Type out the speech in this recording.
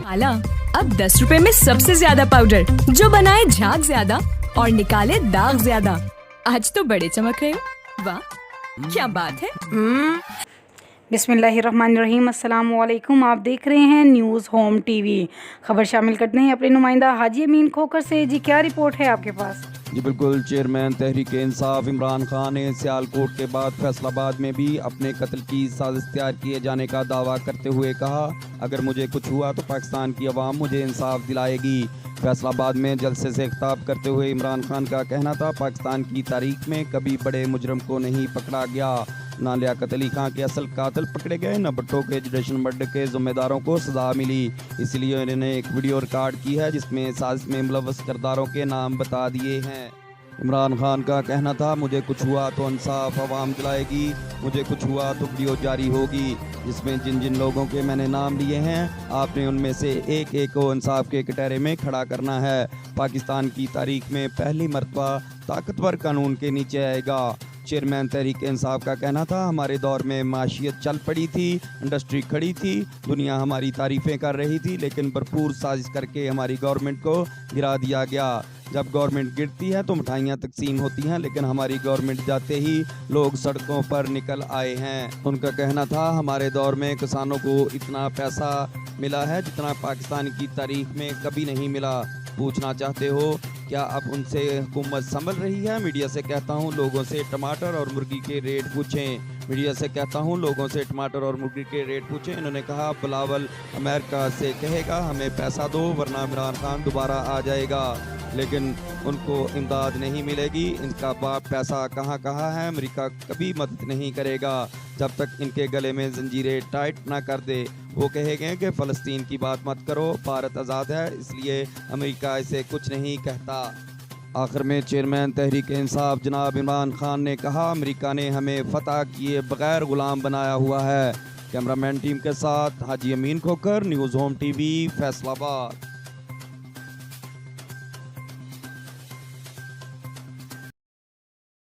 आला अब 10 रुपए में सबसे ज्यादा पाउडर जो बनाए झाग ज्यादा और निकाले दाग ज्यादा। आज तो बड़े चमक रहे हो, वाह क्या बात है। बिस्मिल्लाहिर्रहमानिर्रहीम, अस्सलाम वालेकुम। आप देख रहे हैं न्यूज़ होम टीवी। खबर शामिल करते हैं अपने नुमाइंदा हाजी अमीन खोकर से। जी क्या रिपोर्ट है आपके पास? जी बिल्कुल, चेयरमैन तहरीक इंसाफ इमरान खान ने सियालकोट के बाद फैसलाबाद में भी अपने कत्ल की साजिश तैयार किए जाने का दावा करते हुए कहा, अगर मुझे कुछ हुआ तो पाकिस्तान की आवाम मुझे इंसाफ दिलाएगी। फैसलाबाद में जलसे से खिताब करते हुए इमरान खान का कहना था, पाकिस्तान की तारीख में कभी बड़े मुजरम को नहीं पकड़ा गया, ना लियाकत अली खां के असल कातिल पकड़े गए, न भट्टो के एजुकेशन मर्डर के जिम्मेदारों को सजा मिली। इसलिए इन्होंने एक वीडियो रिकॉर्ड की है जिसमें साजिश में मुलव्वस किरदारों के नाम बता दिए हैं। इमरान खान का कहना था, मुझे कुछ हुआ तो इंसाफ अवाम दिलाएगी, मुझे कुछ हुआ तो वीडियो जारी होगी जिसमें जिन जिन लोगों के मैंने नाम लिए हैं आपने उनमें से एक एक को इंसाफ के कटहरे में खड़ा करना है। पाकिस्तान की तारीख में पहली मरतबा ताकतवर कानून के नीचे आएगा। चेयरमैन तहरीक इंसाफ का कहना था, हमारे दौर में माशियत चल पड़ी थी, इंडस्ट्री खड़ी थी, दुनिया हमारी तारीफ़ें कर रही थी, लेकिन भरपूर साजिश करके हमारी गवर्नमेंट को गिरा दिया गया। जब गवर्नमेंट गिरती है तो मिठाइयाँ तकसीम होती हैं, लेकिन हमारी गवर्नमेंट जाते ही लोग सड़कों पर निकल आए हैं। उनका कहना था, हमारे दौर में किसानों को इतना पैसा मिला है जितना पाकिस्तान की तारीख में कभी नहीं मिला। पूछना चाहते हो क्या अब उनसे हुकूमत संभल रही है? मीडिया से कहता हूँ लोगों से टमाटर और मुर्गी के रेट पूछें। मीडिया से कहता हूँ लोगों से टमाटर और मुर्गी के रेट पूछें। इन्होंने कहा, बिलावल अमेरिका से कहेगा हमें पैसा दो वरना इमरान खान दोबारा आ जाएगा, लेकिन उनको इमदाद नहीं मिलेगी। इनका बाप पैसा कहाँ है, अमेरिका कभी मदद नहीं करेगा जब तक इनके गले में जंजीरें टाइट ना कर दे। वो कहेंगे कि फ़लस्तीन की बात मत करो, भारत आज़ाद है, इसलिए अमेरिका इसे कुछ नहीं कहता। आखिर में चेयरमैन तहरीक इंसाफ जनाब इमरान खान ने कहा, अमेरिका ने हमें फतह किए बगैर गुलाम बनाया हुआ है। कैमरामैन टीम के साथ हाजी अमीन खोकर, न्यूज़ होम टीवी, फैसलाबाद।